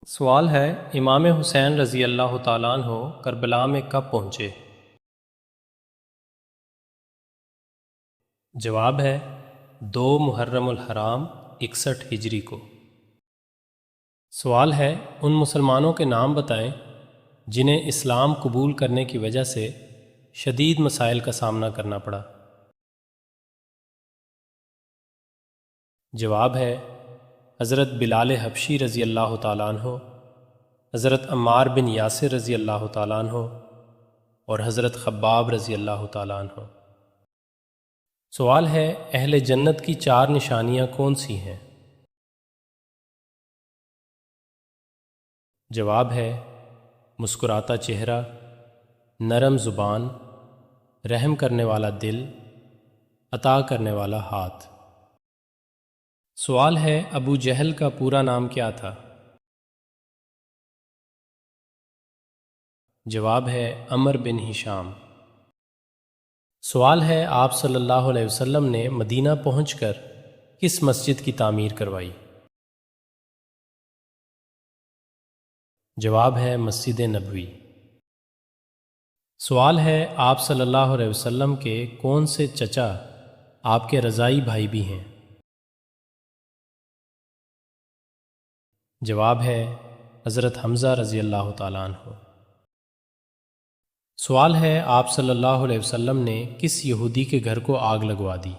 سوال ہے امام حسین رضی اللہ تعالیٰ عنہ کربلا میں کب پہنچے؟ جواب ہے 2 محرم الحرام 61 ہجری کو۔ سوال ہے ان مسلمانوں کے نام بتائیں جنہیں اسلام قبول کرنے کی وجہ سے شدید مسائل کا سامنا کرنا پڑا۔ جواب ہے حضرت بلال حبشی رضی اللہ تعالیٰ عنہ، حضرت عمار بن یاسر رضی اللہ تعالیٰ عنہ اور حضرت خباب رضی اللہ تعالیٰ عنہ۔ سوال ہے اہل جنت کی 4 نشانیاں کون سی ہیں؟ جواب ہے مسکراتا چہرہ، نرم زبان، رحم کرنے والا دل، عطا کرنے والا ہاتھ۔ سوال ہے ابو جہل کا پورا نام کیا تھا؟ جواب ہے عمر بن ہشام۔ سوال ہے آپ صلی اللہ علیہ وسلم نے مدینہ پہنچ کر کس مسجد کی تعمیر کروائی؟ جواب ہے مسجد نبوی۔ سوال ہے آپ صلی اللہ علیہ وسلم کے کون سے چچا آپ کے رضائی بھائی بھی ہیں؟ جواب ہے حضرت حمزہ رضی اللہ تعالیٰ عنہ۔ سوال ہے آپ صلی اللہ علیہ وسلم نے کس یہودی کے گھر کو آگ لگوا دی؟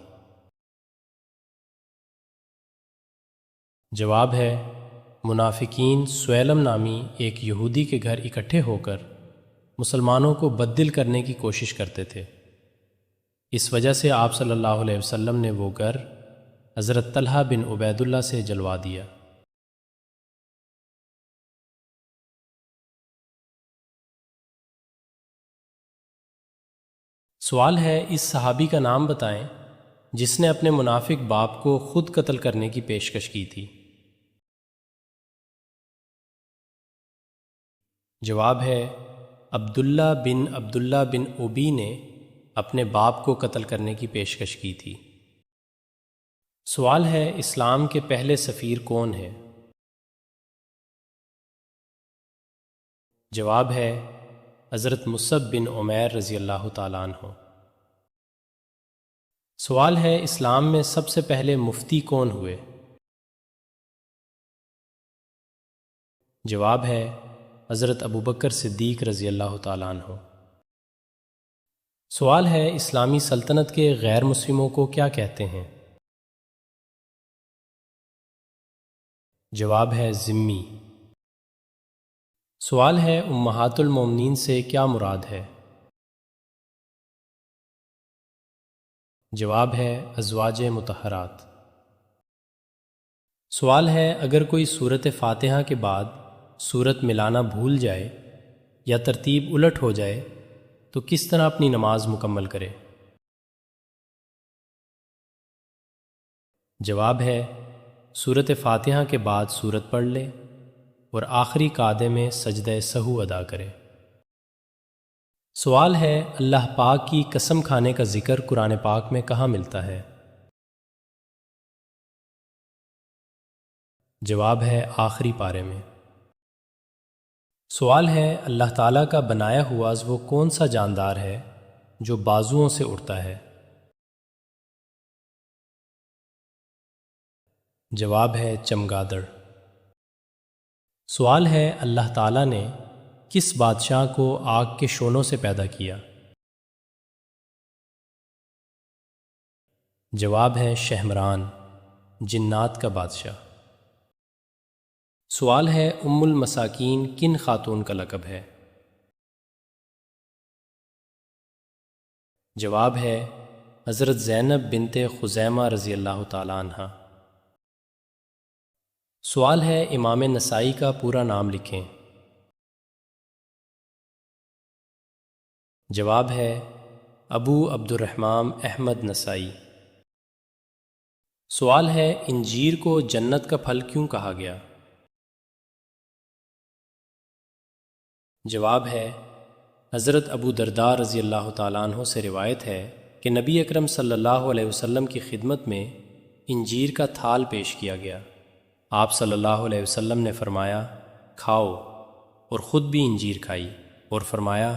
جواب ہے منافقین سویلم نامی ایک یہودی کے گھر اکٹھے ہو کر مسلمانوں کو بددل کرنے کی کوشش کرتے تھے، اس وجہ سے آپ صلی اللہ علیہ وسلم نے وہ گھر حضرت طلحہ بن عبید اللہ سے جلوا دیا۔ سوال ہے اس صحابی کا نام بتائیں جس نے اپنے منافق باپ کو خود قتل کرنے کی پیشکش کی تھی؟ جواب ہے عبداللہ بن ابی نے اپنے باپ کو قتل کرنے کی پیشکش کی تھی۔ سوال ہے اسلام کے پہلے سفیر کون ہے؟ جواب ہے حضرت مصعب بن عمیر رضی اللہ تعالیٰ عنہ۔ سوال ہے اسلام میں سب سے پہلے مفتی کون ہوئے؟ جواب ہے حضرت ابوبکر صدیق رضی اللہ تعالیٰ عنہ۔ سوال ہے اسلامی سلطنت کے غیر مسلموں کو کیا کہتے ہیں؟ جواب ہے ذمی۔ سوال ہے امہات المومنین سے کیا مراد ہے؟ جواب ہے ازواج مطہرات۔ سوال ہے اگر کوئی سورۃ فاتحہ کے بعد سورت ملانا بھول جائے یا ترتیب الٹ ہو جائے تو کس طرح اپنی نماز مکمل کرے؟ جواب ہے سورۃ فاتحہ کے بعد سورت پڑھ لے اور آخری قعدے میں سجدہ سہو ادا کرے۔ سوال ہے اللہ پاک کی قسم کھانے کا ذکر قرآن پاک میں کہاں ملتا ہے؟ جواب ہے آخری پارے میں۔ سوال ہے اللہ تعالیٰ کا بنایا ہوا وہ کون سا جاندار ہے جو بازوؤں سے اڑتا ہے؟ جواب ہے چمگادڑ۔ سوال ہے اللہ تعالیٰ نے کس بادشاہ کو آگ کے شعلوں سے پیدا کیا؟ جواب ہے شہمران، جنات کا بادشاہ۔ سوال ہے ام المساکین کن خاتون کا لقب ہے؟ جواب ہے حضرت زینب بنت خزیمہ رضی اللہ تعالیٰ عنہ۔ سوال ہے امام نسائی کا پورا نام لکھیں۔ جواب ہے ابو عبد الرحمن احمد نسائی۔ سوال ہے انجیر کو جنت کا پھل کیوں کہا گیا؟ جواب ہے حضرت ابو درداء رضی اللہ تعالیٰ عنہ سے روایت ہے کہ نبی اکرم صلی اللہ علیہ وسلم کی خدمت میں انجیر کا تھال پیش کیا گیا۔ آپ صلی اللہ علیہ وسلم نے فرمایا کھاؤ، اور خود بھی انجیر کھائی، اور فرمایا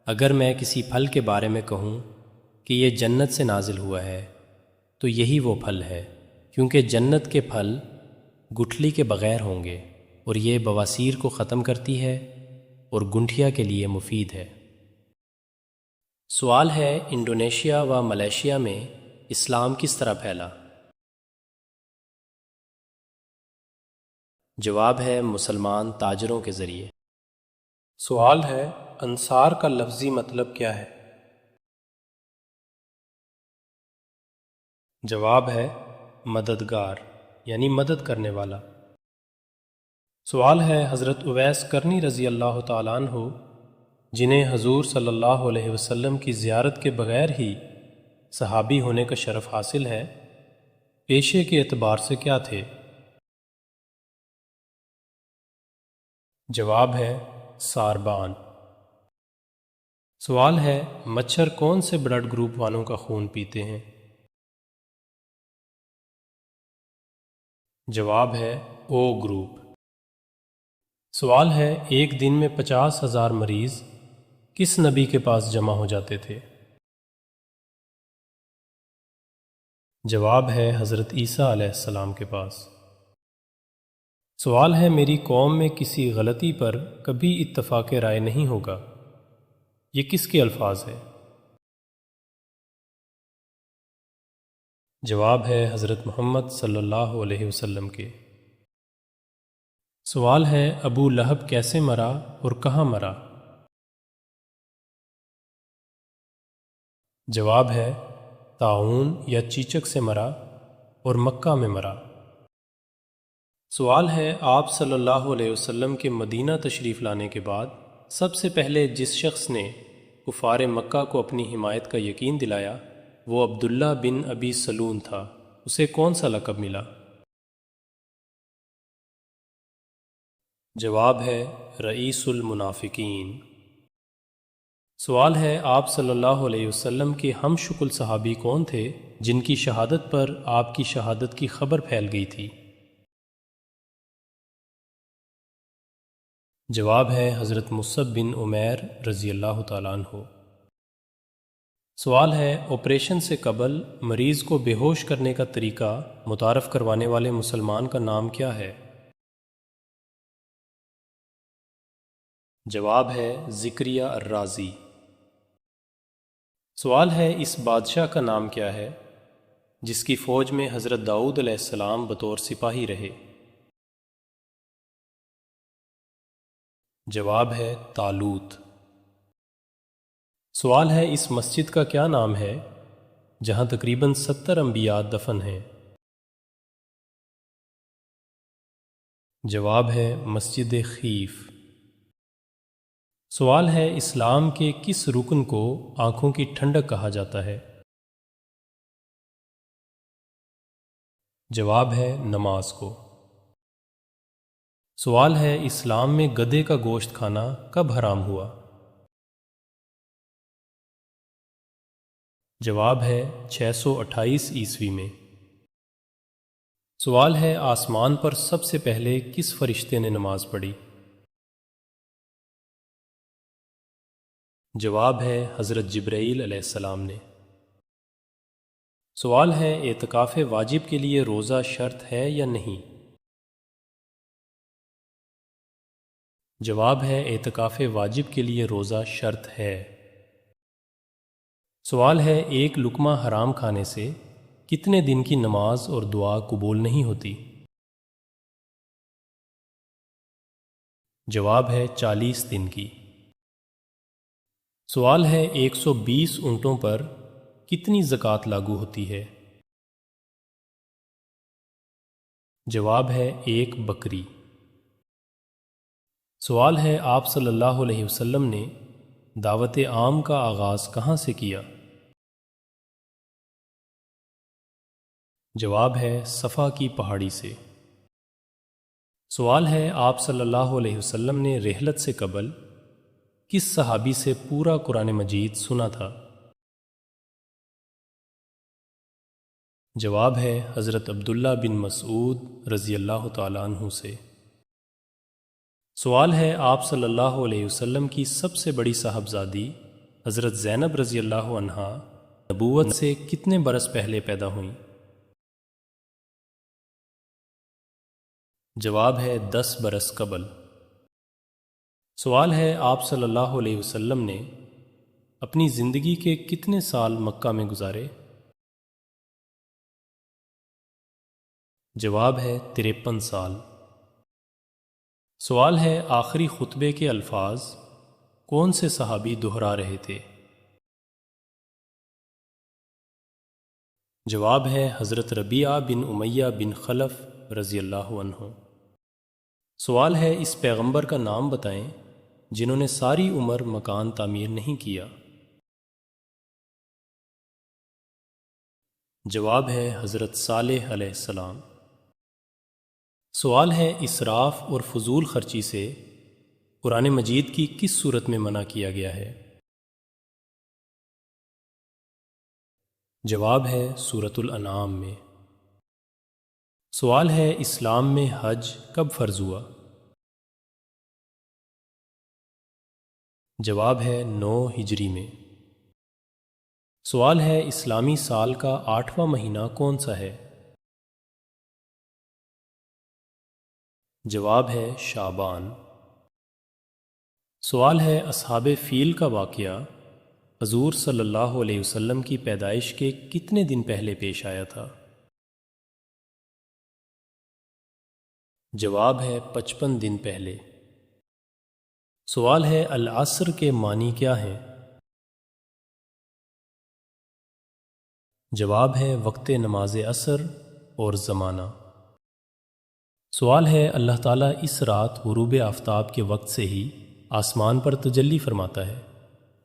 اگر میں کسی پھل کے بارے میں کہوں کہ یہ جنت سے نازل ہوا ہے تو یہی وہ پھل ہے، کیونکہ جنت کے پھل گٹھلی کے بغیر ہوں گے، اور یہ بواسیر کو ختم کرتی ہے اور گنٹھیا کے لیے مفید ہے۔ سوال ہے، انڈونیشیا و ملیشیا میں اسلام کس طرح پھیلا؟ جواب ہے مسلمان تاجروں کے ذریعے۔ سوال ہے، انصار کا لفظی مطلب کیا ہے؟ جواب ہے مددگار، یعنی مدد کرنے والا۔ سوال ہے، حضرت اویس کرنی رضی اللہ تعالیٰ عنہ جنہیں حضور صلی اللہ علیہ وسلم کی زیارت کے بغیر ہی صحابی ہونے کا شرف حاصل ہے، پیشے کے اعتبار سے کیا تھے؟ جواب ہے ساربان۔ سوال ہے، مچھر کون سے بلڈ گروپ والوں کا خون پیتے ہیں؟ جواب ہے او گروپ۔ سوال ہے، ایک دن میں 50,000 مریض کس نبی کے پاس جمع ہو جاتے تھے؟ جواب ہے حضرت عیسیٰ علیہ السلام کے پاس۔ سوال ہے، میری قوم میں کسی غلطی پر کبھی اتفاق رائے نہیں ہوگا، یہ کس کے الفاظ ہے؟ جواب ہے حضرت محمد صلی اللہ علیہ وسلم کے۔ سوال ہے، ابو لہب کیسے مرا اور کہاں مرا؟ جواب ہے طاعون یا چیچک سے مرا اور مکہ میں مرا۔ سوال ہے، آپ صلی اللہ علیہ وسلم کے مدینہ تشریف لانے کے بعد سب سے پہلے جس شخص نے کفار مکہ کو اپنی حمایت کا یقین دلایا وہ عبداللہ بن ابی سلول تھا، اسے کون سا لقب ملا؟ جواب ہے رئیس المنافقین۔ سوال ہے، آپ صلی اللہ علیہ وسلم کے ہم شکل صحابی کون تھے جن کی شہادت پر آپ کی شہادت کی خبر پھیل گئی تھی؟ جواب ہے حضرت مصعب بن عمیر رضی اللہ تعالیٰ عنہ۔ سوال ہے، آپریشن سے قبل مریض کو بے ہوش کرنے کا طریقہ متعارف کروانے والے مسلمان کا نام کیا ہے؟ جواب ہے ذکریہ الرازی۔ سوال ہے، اس بادشاہ کا نام کیا ہے جس کی فوج میں حضرت داؤد علیہ السلام بطور سپاہی رہے؟ جواب ہے طالوت۔ سوال ہے، اس مسجد کا کیا نام ہے جہاں تقریباً 70 انبیاء دفن ہیں؟ جواب ہے مسجد خیف۔ سوال ہے، اسلام کے کس رکن کو آنکھوں کی ٹھنڈک کہا جاتا ہے؟ جواب ہے نماز کو۔ سوال ہے، اسلام میں گدھے کا گوشت کھانا کب حرام ہوا؟ جواب ہے 628 عیسوی میں۔ سوال ہے، آسمان پر سب سے پہلے کس فرشتے نے نماز پڑھی؟ جواب ہے حضرت جبرائیل علیہ السلام نے۔ سوال ہے، اعتکاف واجب کے لیے روزہ شرط ہے یا نہیں؟ جواب ہے اعتکاف واجب کے لیے روزہ شرط ہے۔ سوال ہے، ایک لقمہ حرام کھانے سے کتنے دن کی نماز اور دعا قبول نہیں ہوتی؟ جواب ہے 40 دن کی۔ سوال ہے، 120 اونٹوں پر کتنی زکوٰۃ لاگو ہوتی ہے؟ جواب ہے 1 بکری۔ سوال ہے، آپ صلی اللہ علیہ وسلم نے دعوت عام کا آغاز کہاں سے کیا؟ جواب ہے صفا کی پہاڑی سے۔ سوال ہے، آپ صلی اللہ علیہ وسلم نے رحلت سے قبل کس صحابی سے پورا قرآن مجید سنا تھا؟ جواب ہے حضرت عبداللہ بن مسعود رضی اللہ تعالیٰ عنہ سے۔ سوال ہے آپ صلی اللہ علیہ وسلم کی سب سے بڑی صاحبزادی حضرت زینب رضی اللہ عنہا نبوت سے کتنے برس پہلے پیدا ہوئیں؟ جواب ہے 10 برس قبل۔ سوال ہے آپ صلی اللہ علیہ وسلم نے اپنی زندگی کے کتنے سال مکہ میں گزارے؟ جواب ہے 53 سال۔ سوال ہے آخری خطبے کے الفاظ کون سے صحابی دہرا رہے تھے؟ جواب ہے حضرت ربیعہ بن امیہ بن خلف رضی اللہ عنہ۔ سوال ہے اس پیغمبر کا نام بتائیں جنہوں نے ساری عمر مکان تعمیر نہیں کیا۔ جواب ہے حضرت صالح علیہ السلام۔ سوال ہے اسراف اور فضول خرچی سے قرآن مجید کی کس صورت میں منع کیا گیا ہے؟ جواب ہے سورۃ الانعام میں۔ سوال ہے اسلام میں حج کب فرض ہوا؟ جواب ہے 9 ہجری میں۔ سوال ہے اسلامی سال کا 8واں مہینہ کون سا ہے؟ جواب ہے شعبان۔ سوال ہے اصحاب فیل کا واقعہ حضور صلی اللہ علیہ وسلم کی پیدائش کے کتنے دن پہلے پیش آیا تھا؟ جواب ہے 55 دن پہلے۔ سوال ہے العصر کے معنی کیا ہیں؟ جواب ہے وقت نماز عصر اور زمانہ۔ سوال ہے اللہ تعالیٰ اس رات غروب آفتاب کے وقت سے ہی آسمان پر تجلی فرماتا ہے،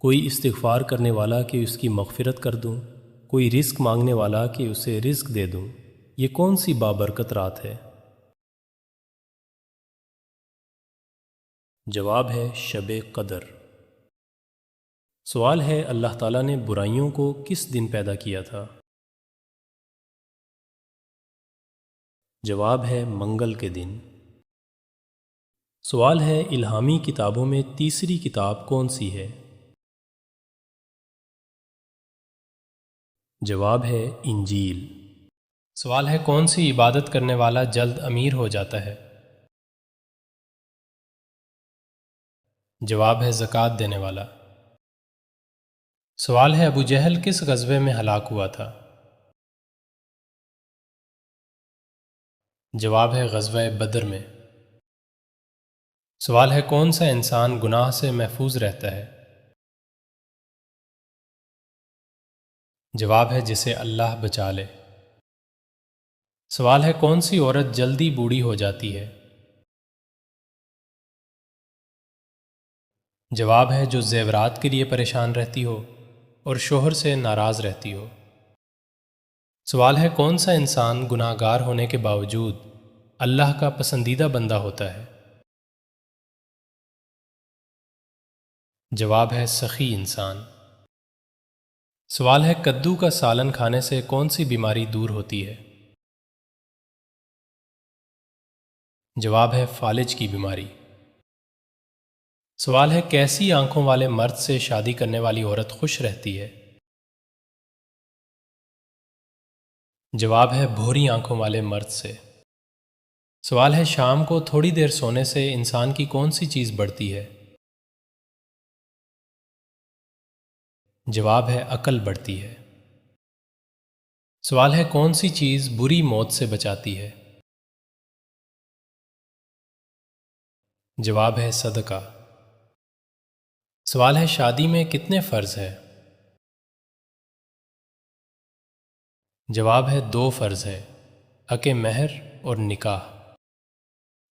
کوئی استغفار کرنے والا کہ اس کی مغفرت کر دوں، کوئی رزق مانگنے والا کہ اسے رزق دے دوں، یہ کون سی بابرکت رات ہے؟ جواب ہے شب قدر۔ سوال ہے اللہ تعالیٰ نے برائیوں کو کس دن پیدا کیا تھا؟ جواب ہے منگل کے دن۔ سوال ہے الہامی کتابوں میں تیسری کتاب کون سی ہے؟ جواب ہے انجیل۔ سوال ہے کون سی عبادت کرنے والا جلد امیر ہو جاتا ہے؟ جواب ہے زکوٰۃ دینے والا۔ سوال ہے ابو جہل کس غزوے میں ہلاک ہوا تھا؟ جواب ہے غزوہ بدر میں۔ سوال ہے کون سا انسان گناہ سے محفوظ رہتا ہے؟ جواب ہے جسے اللہ بچا لے۔ سوال ہے کون سی عورت جلدی بوڑھی ہو جاتی ہے؟ جواب ہے جو زیورات کے لیے پریشان رہتی ہو اور شوہر سے ناراض رہتی ہو۔ سوال ہے کون سا انسان گناہ گار ہونے کے باوجود اللہ کا پسندیدہ بندہ ہوتا ہے؟ جواب ہے سخی انسان۔ سوال ہے کدو کا سالن کھانے سے کون سی بیماری دور ہوتی ہے؟ جواب ہے فالج کی بیماری۔ سوال ہے کیسی آنکھوں والے مرد سے شادی کرنے والی عورت خوش رہتی ہے؟ جواب ہے بھوری آنکھوں والے مرد سے۔ سوال ہے شام کو تھوڑی دیر سونے سے انسان کی کون سی چیز بڑھتی ہے؟ جواب ہے عقل بڑھتی ہے۔ سوال ہے کون سی چیز بری موت سے بچاتی ہے؟ جواب ہے صدقہ۔ سوال ہے شادی میں کتنے فرض ہے؟ جواب ہے 2 فرض ہے، حق مہر اور نکاح۔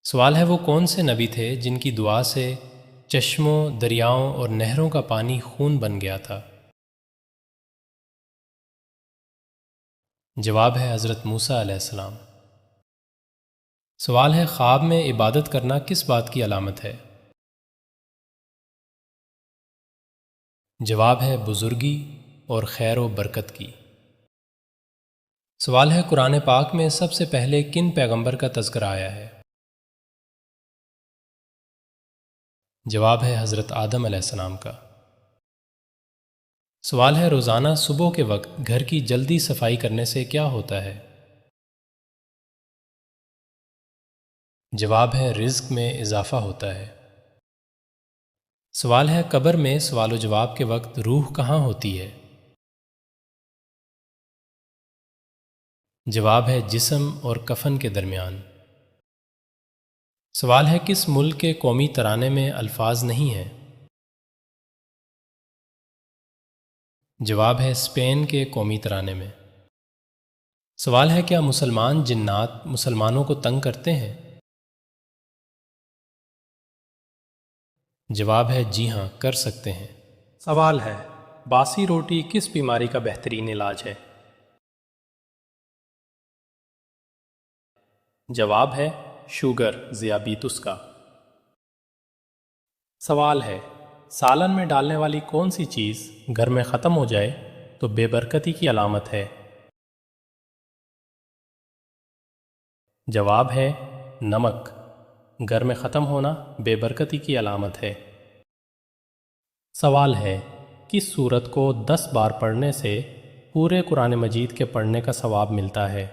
سوال ہے وہ کون سے نبی تھے جن کی دعا سے چشموں، دریاؤں اور نہروں کا پانی خون بن گیا تھا؟ جواب ہے حضرت موسیٰ علیہ السلام۔ سوال ہے خواب میں عبادت کرنا کس بات کی علامت ہے؟ جواب ہے بزرگی اور خیر و برکت کی۔ سوال ہے قرآن پاک میں سب سے پہلے کن پیغمبر کا تذکرہ آیا ہے؟ جواب ہے حضرت آدم علیہ السلام کا۔ سوال ہے روزانہ صبح کے وقت گھر کی جلدی صفائی کرنے سے کیا ہوتا ہے؟ جواب ہے رزق میں اضافہ ہوتا ہے۔ سوال ہے قبر میں سوال و جواب کے وقت روح کہاں ہوتی ہے؟ جواب ہے جسم اور کفن کے درمیان۔ سوال ہے کس ملک کے قومی ترانے میں الفاظ نہیں ہیں؟ جواب ہے اسپین کے قومی ترانے میں۔ سوال ہے کیا مسلمان جنات مسلمانوں کو تنگ کرتے ہیں؟ جواب ہے جی ہاں، کر سکتے ہیں۔ سوال ہے باسی روٹی کس بیماری کا بہترین علاج ہے؟ جواب ہے شوگر ذیابیطس کا۔ سوال ہے سالن میں ڈالنے والی کون سی چیز گھر میں ختم ہو جائے تو بے برکتی کی علامت ہے؟ جواب ہے نمک، گھر میں ختم ہونا بے برکتی کی علامت ہے۔ سوال ہے کس سورت کو 10 بار پڑھنے سے پورے قرآن مجید کے پڑھنے کا ثواب ملتا ہے؟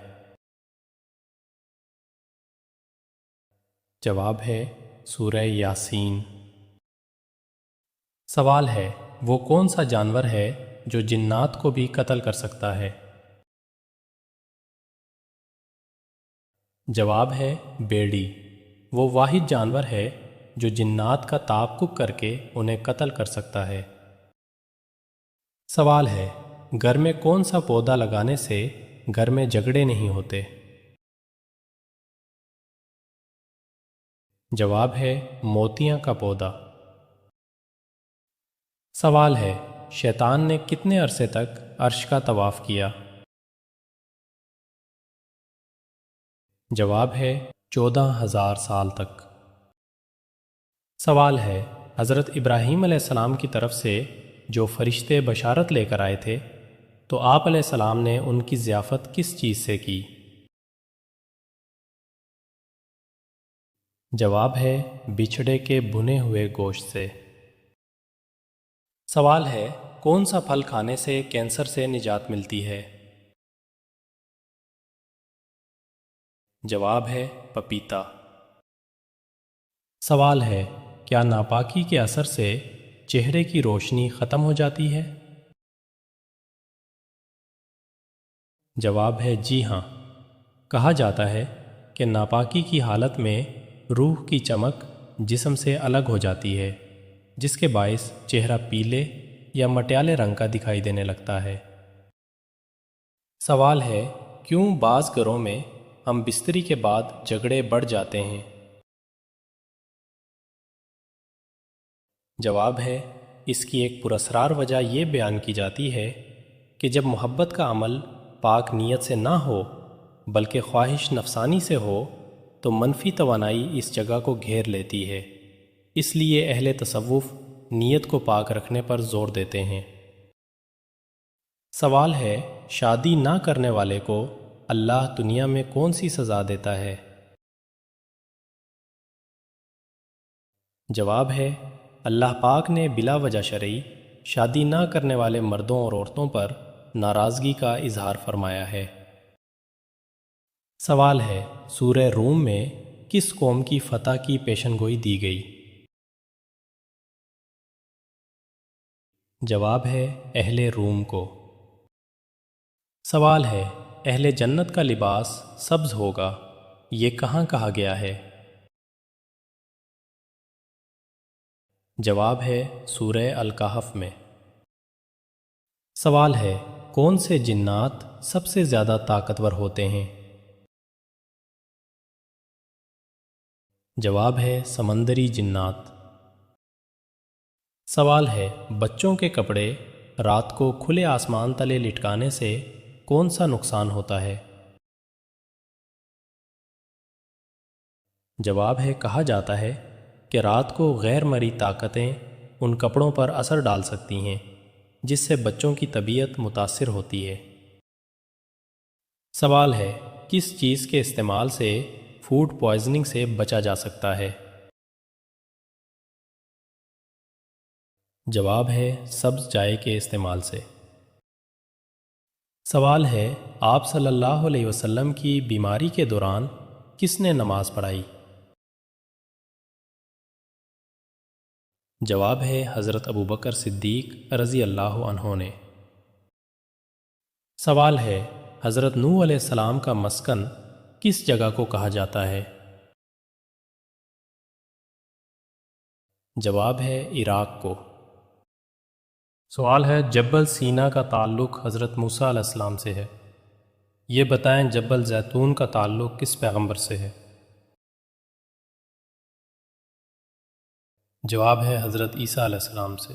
جواب ہے سورہ یاسین۔ سوال ہے وہ کون سا جانور ہے جو جنات کو بھی قتل کر سکتا ہے؟ جواب ہے بیڑی، وہ واحد جانور ہے جو جنات کا تعاقب کر کے انہیں قتل کر سکتا ہے۔ سوال ہے گھر میں کون سا پودا لگانے سے گھر میں جھگڑے نہیں ہوتے؟ جواب ہے موتیاں کا پودا۔ سوال ہے شیطان نے کتنے عرصے تک عرش کا طواف کیا؟ جواب ہے 14,000 سال تک۔ سوال ہے حضرت ابراہیم علیہ السلام کی طرف سے جو فرشتے بشارت لے کر آئے تھے تو آپ علیہ السلام نے ان کی ضیافت کس چیز سے کی؟ جواب ہے بچھڑے کے بھنے ہوئے گوشت سے۔ سوال ہے کون سا پھل کھانے سے کینسر سے نجات ملتی ہے؟ جواب ہے پپیتا۔ سوال ہے کیا ناپاکی کے اثر سے چہرے کی روشنی ختم ہو جاتی ہے؟ جواب ہے جی ہاں، کہا جاتا ہے کہ ناپاکی کی حالت میں روح کی چمک جسم سے الگ ہو جاتی ہے، جس کے باعث چہرہ پیلے یا مٹیالے رنگ کا دکھائی دینے لگتا ہے۔ سوال ہے کیوں بعض گھروں میں ہم بستری کے بعد جھگڑے بڑھ جاتے ہیں؟ جواب ہے اس کی ایک پراسرار وجہ یہ بیان کی جاتی ہے کہ جب محبت کا عمل پاک نیت سے نہ ہو بلکہ خواہش نفسانی سے ہو تو منفی توانائی اس جگہ کو گھیر لیتی ہے، اس لیے اہل تصوف نیت کو پاک رکھنے پر زور دیتے ہیں۔ سوال ہے شادی نہ کرنے والے کو اللہ دنیا میں کون سی سزا دیتا ہے؟ جواب ہے اللہ پاک نے بلا وجہ شرعی شادی نہ کرنے والے مردوں اور عورتوں پر ناراضگی کا اظہار فرمایا ہے۔ سوال ہے سورہ روم میں کس قوم کی فتح کی پیشن گوئی دی گئی؟ جواب ہے اہل روم کو۔ سوال ہے اہل جنت کا لباس سبز ہوگا، یہ کہاں کہا گیا ہے؟ جواب ہے سورہ الکہف میں۔ سوال ہے کون سے جنات سب سے زیادہ طاقتور ہوتے ہیں؟ جواب ہے سمندری جنات۔ سوال ہے بچوں کے کپڑے رات کو کھلے آسمان تلے لٹکانے سے کون سا نقصان ہوتا ہے؟ جواب ہے کہا جاتا ہے کہ رات کو غیر مرئی طاقتیں ان کپڑوں پر اثر ڈال سکتی ہیں جس سے بچوں کی طبیعت متاثر ہوتی ہے۔ سوال ہے کس چیز کے استعمال سے فوڈ پوائزننگ سے بچا جا سکتا ہے؟ جواب ہے سبز چائے کے استعمال سے۔ سوال ہے آپ صلی اللہ علیہ وسلم کی بیماری کے دوران کس نے نماز پڑھائی؟ جواب ہے حضرت ابوبکر صدیق رضی اللہ عنہ نے۔ سوال ہے حضرت نوح علیہ السلام کا مسکن کس جگہ کو کہا جاتا ہے؟ جواب ہے عراق کو۔ سوال ہے جبل سینا کا تعلق حضرت موسیٰ علیہ السلام سے ہے، یہ بتائیں جبل زیتون کا تعلق کس پیغمبر سے ہے؟ جواب ہے حضرت عیسیٰ علیہ السلام سے۔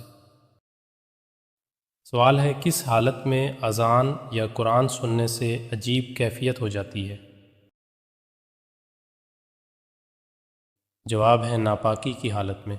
سوال ہے کس حالت میں اذان یا قرآن سننے سے عجیب کیفیت ہو جاتی ہے؟ جواب ہے ناپاکی کی حالت میں۔